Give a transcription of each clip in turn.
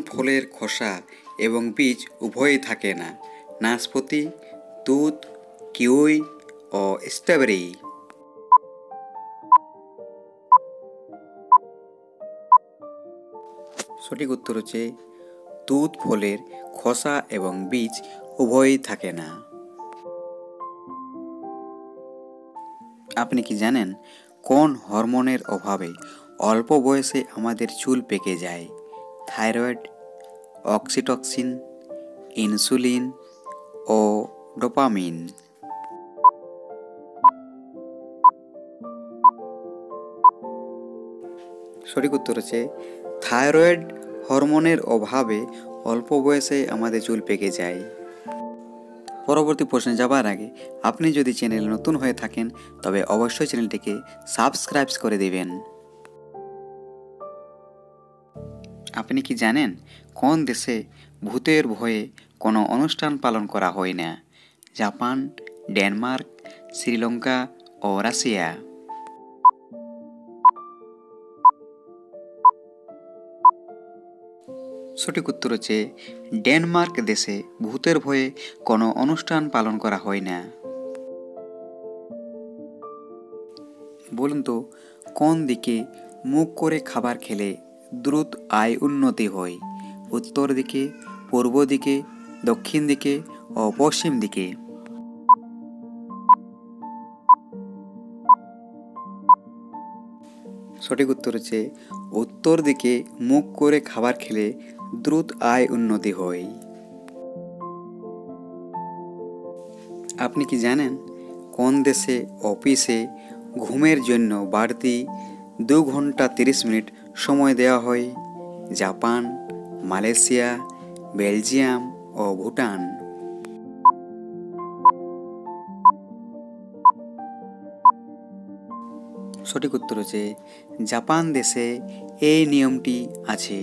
ফলের খোসা এবং বীজ উভয়ই থাকে না? নাশপাতি, তুত, কিউই ও স্ট্রবেরি। সঠিক উত্তর হচ্ছে তুত ফলের খোসা এবং বীজ উভয়ই থাকে না। আপনি কি জানেন কোন হরমোনের অভাবে অল্প বয়সে আমাদের চুল পেকে যায়? থাইরয়েড, অক্সিটক্সিন, ইনসুলিন ও ডোপামিন। সঠিক উত্তর হচ্ছে থাইরয়েড হরমোনের অভাবে অল্প বয়সে আমাদের চুল পেকে যায়। পরবর্তী প্রশ্নে যাবার আগে আপনি যদি চ্যানেল নতুন হয়ে থাকেন তবে অবশ্যই চ্যানেলটিকে সাবস্ক্রাইব করে দিবেন। আপনি কি জানেন কোন দেশে ভূতের ভয়ে কোনো অনুষ্ঠান পালন করা হয় না? জাপান, ডেনমার্ক, শ্রীলঙ্কা ও রাশিয়া। সঠিক উত্তর হচ্ছে ডেনমার্ক দেশে ভূতের ভয়ে কোনো অনুষ্ঠান পালন করা হয় না। বলুন তো কোন দিকে মুখ করে খাবার খেলে দ্রুত আয় উন্নতি হয়? উত্তর দিকে, পূর্ব দিকে, দক্ষিণ দিকে ও পশ্চিম দিকে। সঠিক উত্তর হচ্ছে উত্তর দিকে মুখ করে খাবার খেলে দ্রুত আয় উন্নতি হয়। আপনি কি জানেন কোন দেশে অফিসে ঘুমের জন্য বাড়তি 2 ঘন্টা 30 মিনিট সময় দেওয়া হয়? জাপান, মালয়েশিয়া, বেলজিয়াম ও ভুটান। সঠিক উত্তর হচ্ছে জাপান দেশে এই নিয়মটি আছে।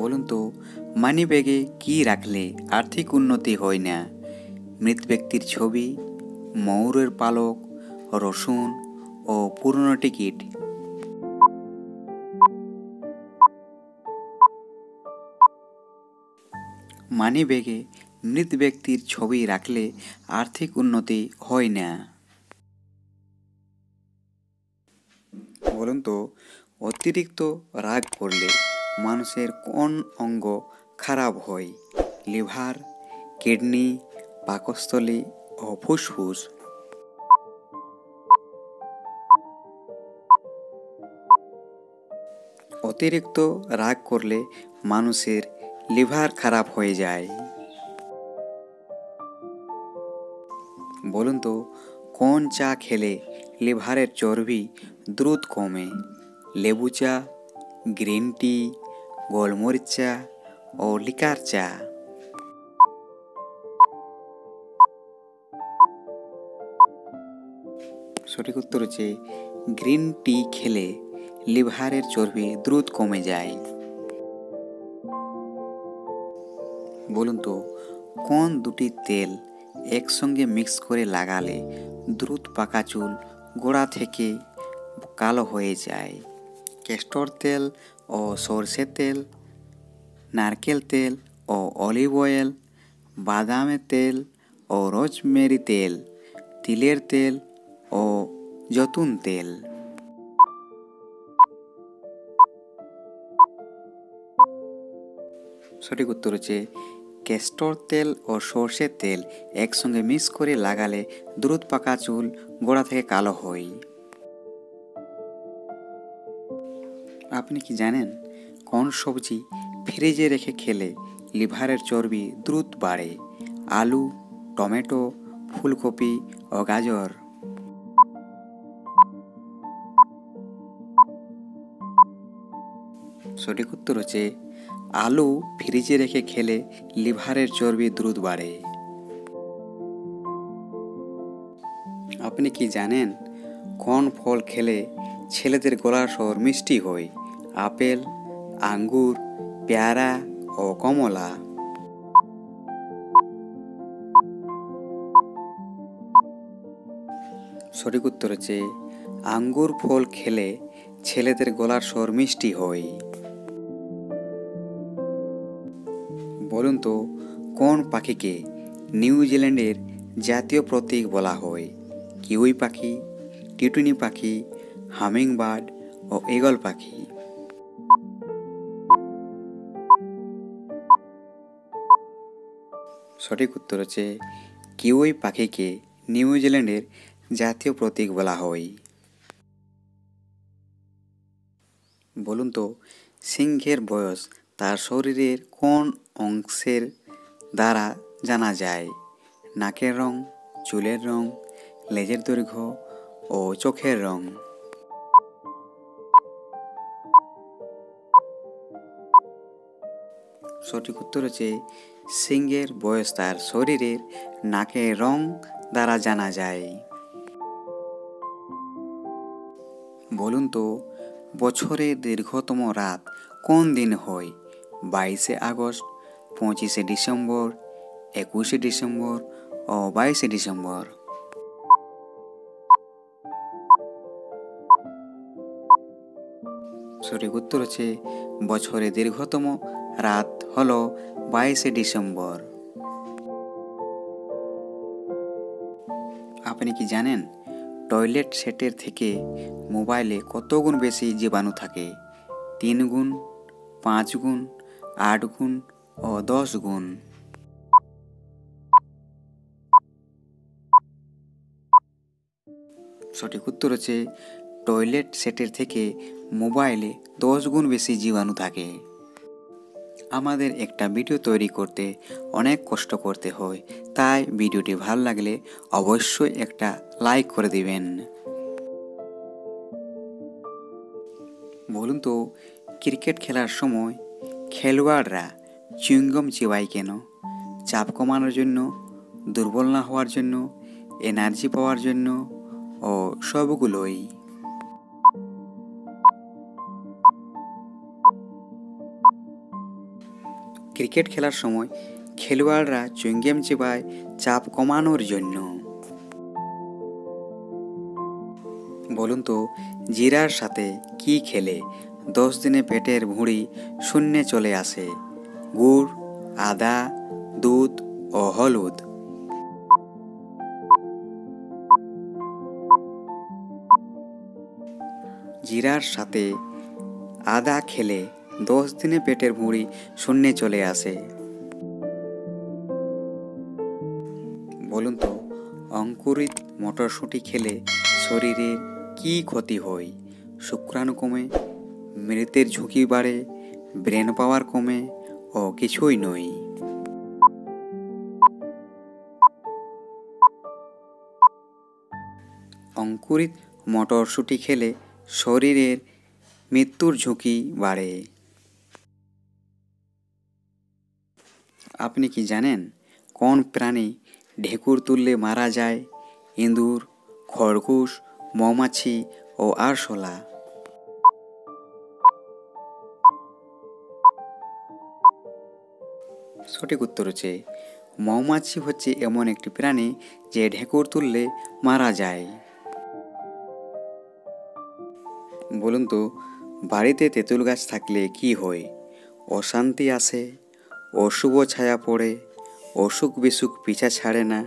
বলুন তো মানিব্যাগে কি রাখলে আর্থিক উন্নতি হয় না? মৃত ব্যক্তির ছবি, ময়ূরের পালক, রসুন ও পুরনো টিকিট। মানিব্যাগে মৃত ব্যক্তির ছবি রাখলে আর্থিক উন্নতি হয় না। বলুন তো অতিরিক্ত রাগ করলে মানুষের কোন অঙ্গ খারাপ হয়? লিভার, কিডনি, পাকস্থলী ও ফুসফুস। অতিরিক্ত রাগ করলে মানুষের লিভার খারাপ হয়ে যায়। বলুন তো কোন চা খেলে লিভারের চর্বি দ্রুত কমে? লেবু চা, গ্রিন টি, গোলমরিচ চা ও লিকার চা। সঠিক উত্তর হচ্ছে গ্রিন টি খেলে লিভারের চর্বি দ্রুত কমে যায়। বলুন তো কোন দুটি তেল একসঙ্গে মিক্স করে লাগালে দ্রুত পাকা চুল গোড়া থেকে কালো হয়ে যায়? ক্যাস্টর তেল ও সরষের তেল, নারকেল তেল ও অলিভ অয়েল, বাদামের তেল ও রোজমেরি তেল, তিলের তেল ও জৈতুন তেল। সঠিক উত্তর হচ্ছে ক্যাস্টর তেল ও সরষের তেল একসঙ্গে মিক্স করে লাগালে দ্রুত পাকা চুল গোড়া থেকে কালো হয়। আপনি কি জানেন কোন সবজি ফ্রিজে রেখে খেলে লিভারের চর্বি দ্রুত বাড়ে? আলু, টমেটো, ফুলকপি ও গাজর। সঠিক উত্তর হচ্ছে আলু ফ্রিজে রেখে খেলে লিভারের চর্বি দ্রুত বাড়ে। আপনি কি জানেন কোন ফল খেলে ছেলেদের গলার স্বর মিষ্টি হয়? আপেল, আঙ্গুর, পেয়ারা ও কমলা। সঠিক উত্তর হচ্ছে আঙ্গুর ফল খেলে ছেলেদের গলার স্বর মিষ্টি হয়? বলুন তো কোন পাখিকে নিউজিল্যান্ডের জাতীয় প্রতীক বলা হয়? কিউই পাখি, টিটুনি পাখি, হামিংবার্ড ও ঈগল পাখি। সঠিক উত্তর হচ্ছে কিউই পাখিকে নিউজিল্যান্ডের জাতীয় প্রতীক বলা হয়। বলুন তো সিংহের বয়স তার শরীরের কোন অংশের দ্বারা জানা যায়? নাকের রং, চুলের রং, লেজের দৈর্ঘ্য ও চোখের রং। সঠিক উত্তর হচ্ছে সিংহের বয়স তার শরীরের নাকের রং দ্বারা জানা যায়। বলুন তো বছরের দীর্ঘতম রাত কোন দিন হয়? 22শে আগস্ট, 25শে ডিসেম্বর, 21শে ডিসেম্বর ও 22শে ডিসেম্বর। সঠিক উত্তর হচ্ছে বছরের দীর্ঘতম রাত হলো 22শে ডিসেম্বর। আপনি কি জানেন টয়লেট সেটের থেকে মোবাইলে কত গুণ বেশি জীবাণু থাকে? 3 গুণ, 5 গুণ, 8 গুণ ও 10 গুণ। সঠিক উত্তর হচ্ছে টয়লেট সেটের থেকে মোবাইলে 10 গুণ বেশি জীবাণু থাকে। আমাদের একটা ভিডিও তৈরি করতে অনেক কষ্ট করতে হয়, তাই ভিডিওটি ভালো লাগলে অবশ্যই একটা লাইক করে দিবেন। বলুন তো ক্রিকেট খেলার সময় খেলোয়াড়রা চুইংগম চিবায় কেন? চাপ কমানোর জন্য, দুর্বল না হওয়ার জন্য, এনার্জি পাওয়ার জন্য ও সবগুলোই। ক্রিকেট খেলার সময় খেলোয়াড়রা চুইংগম চিবায় চাপ কমানোর জন্য। বলুন তো জিরার সাথে কি খেলে 10 দিনে পেটের ভুঁড়ি শূন্যে চলে আসে? গুড়, আদা, দুধ ও হলুদ। জিরার সাথে আদা খেলে 10 দিনে পেটের ভুঁড়ি শূন্যে চলে আসে। বলুন তো অঙ্কুরিত মটরশুঁটি খেলে শরীরের কি ক্ষতি হয়? শুক্রাণু কমে, মৃত্যুর ঝুঁকি বাড়ে, ব্রেন পাওয়ার কমে ও কিছুই নয়। অঙ্কুরিত মটরশুঁটি খেলে শরীরের মৃত্যুর ঝুঁকি বাড়ে। আপনি কি জানেন কোন প্রাণী ঢেকুর তুললে মারা যায়? ইঁদুর, খরগোশ, মৌমাছি ও আরশোলা। সঠিক উত্তর হচ্ছে মৌমাছি হচ্ছে এমন একটি প্রাণী যে ঢেকুর তুললে মারা যায়। বলুন তো বাড়িতে তেঁতুল গাছ থাকলে কি হয়? অশান্তি আসে, অশুভ ছায়া পড়ে, অসুখ বিসুখ পিছা ছাড়ে না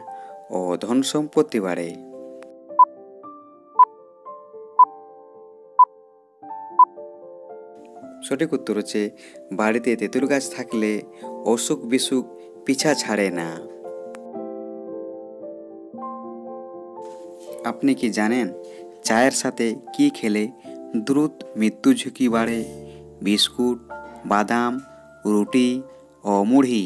ও ধন সম্পত্তি বাড়ে। সঠিক উত্তর হচ্ছে বাড়িতে তেঁতুল গাছ থাকলে অসুখ বিসুখ পিছা ছাড়ে না। আপনি কি জানেন চায়ের সাথে কি খেলে দ্রুত মৃত্যু ঝুঁকি বাড়ে? বিস্কুট, বাদাম, রুটি ও মুড়ি।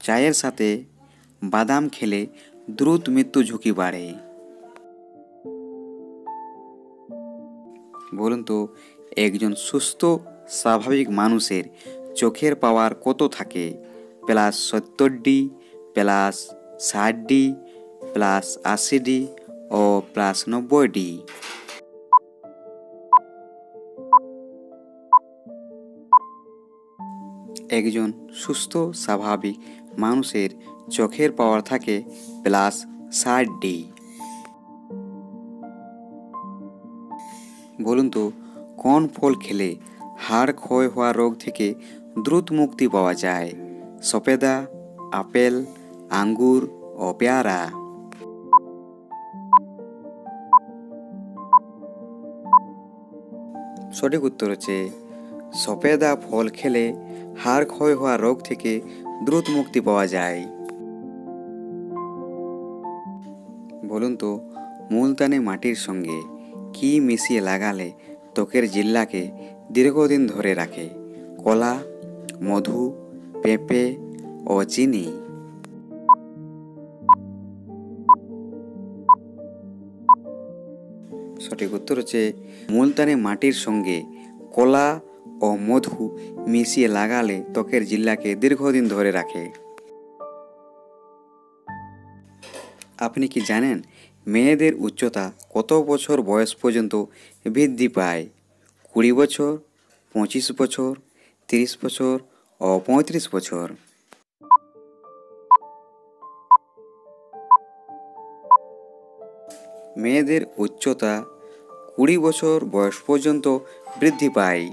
চায়ের সাথে বাদাম খেলে দ্রুত মৃত্যু ঝুঁকি বাড়ে। বলুন তো একজন সুস্থ স্বাভাবিক মানুষের চোখের পাওয়ার কত থাকে? +70D, +60D, +80D ও +90D। একজন সুস্থ স্বাভাবিক মানুষের চোখের পাওয়ার থাকে 60D। বলুন তো কোন ফল খেলে হাড় ক্ষয় হওয়া রোগ থেকে দ্রুত মুক্তি পাওয়া যায়? সফেদা, আপেল, আঙ্গুর ও পেয়ারা। সঠিক উত্তর হচ্ছে সফেদা ফল খেলে হাড় ক্ষয় হওয়া রোগ থেকে দ্রুত মুক্তি পাওয়া যায়। বলুন তো মুলতানি মাটির সঙ্গে কি মিশিয়ে লাগালে ত্বকের জিল্লাকে দীর্ঘদিন ধরে রাখে? কলা, মধু, পেঁপে ও চিনি। সঠিক উত্তর হচ্ছে মুলতানি মাটির সঙ্গে কলা ও মধু মিশিয়ে লাগালে ত্বকের জিল্লাকে দীর্ঘদিন ধরে রাখে। আপনি কি জানেন মেয়েদের উচ্চতা কত বছর বয়স পর্যন্ত বৃদ্ধি পায়? 20 বছর, 25 বছর, 30 বছর ও 35 বছর। মেয়েদের উচ্চতা 20 বছর বয়স পর্যন্ত বৃদ্ধি পায়।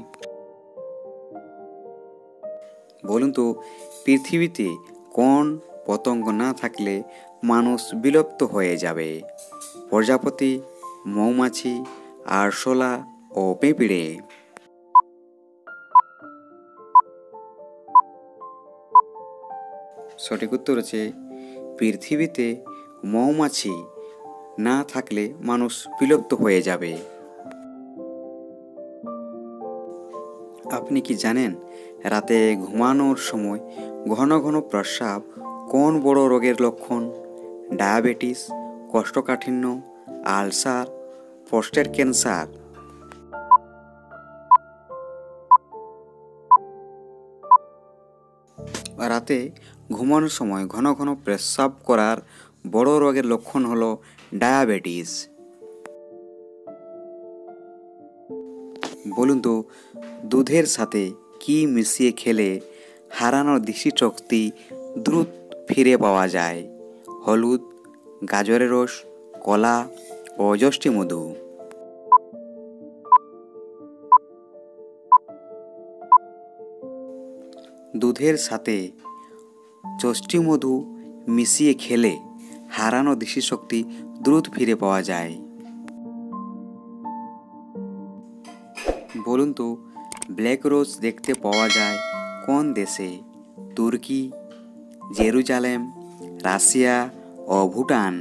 বলুন তো পৃথিবীতে কোন পতঙ্গ না থাকলে মানুষ বিলুপ্ত হয়ে যাবে? প্রজাপতি, মৌমাছি, আরশোলা ও পিঁপড়ে। সঠিক উত্তর হচ্ছে পৃথিবীতে মৌমাছি না থাকলে মানুষ বিলুপ্ত হয়ে যাবে। আপনি কি জানেন রাতে ঘুমানোর সময় ঘন ঘন প্রস্রাব কোন বড় রোগের লক্ষণ? ডায়াবেটিস, কোষ্ঠকাঠিন্য, আলসার, প্রোস্টেট ক্যান্সার। রাতে ঘুমানোর সময় ঘন ঘন প্রস্রাব করার বড় রোগের লক্ষণ হলো ডায়াবেটিস। বলুন তো দুধের সাথে কি মিশিয়ে খেলে হারানো দৃষ্টিশক্তি দ্রুত ফিরে পাওয়া যায়? হলুদ, গাজরের রস, কলা ও যষ্টি মধু। দুধের সাথে যষ্টি মধু মিশিয়ে খেলে হারানো দৃষ্টিশক্তি দ্রুত ফিরে পাওয়া যায়। বলুন তো ব্ল্যাক রোজ দেখতে পাওয়া যায় কোন দেশে? তুর্কি, জেরুজালেম, রাশিয়া ও ভুটান।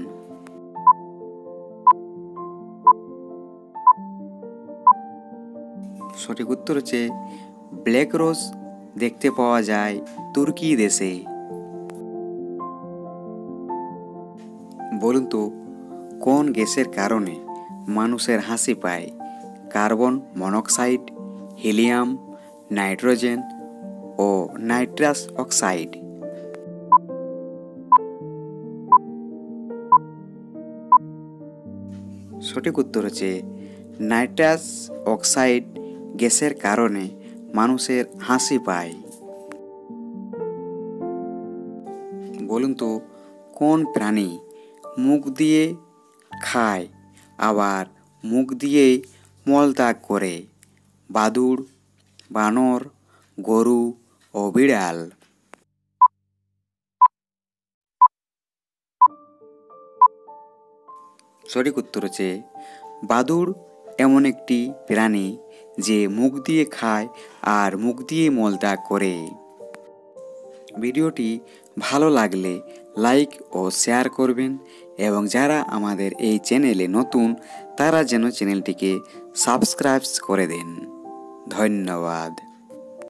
সঠিক উত্তর হচ্ছে ব্ল্যাক রোজ দেখতে পাওয়া যায় তুর্কি দেশে। বলুন তো কোন গ্যাসের কারণে মানুষের হাসি পায়? কার্বন মনোক্সাইড, হিলিয়াম, নাইট্রোজেন ও নাইট্রাস অক্সাইড। সঠিক উত্তর হচ্ছে নাইট্রাস অক্সাইড গ্যাসের কারণে মানুষের হাসি পায়। বলুন তো কোন প্রাণী মুখ দিয়ে খায় আবার মুখ দিয়েই মলত্যাগ করে? বাদুড়, বানর, গরু ও বিড়াল। সঠিক উত্তর হচ্ছে বাদুড় এমন একটি প্রাণী যে মুখ দিয়ে খায় আর মুখ দিয়ে মলত্যাগ করে। ভিডিওটি ভালো লাগলে লাইক ও শেয়ার করবেন এবং যারা আমাদের এই চ্যানেলে নতুন তারা যেন চ্যানেলটিকে সাবস্ক্রাইব করে দেন। ধন্যবাদ।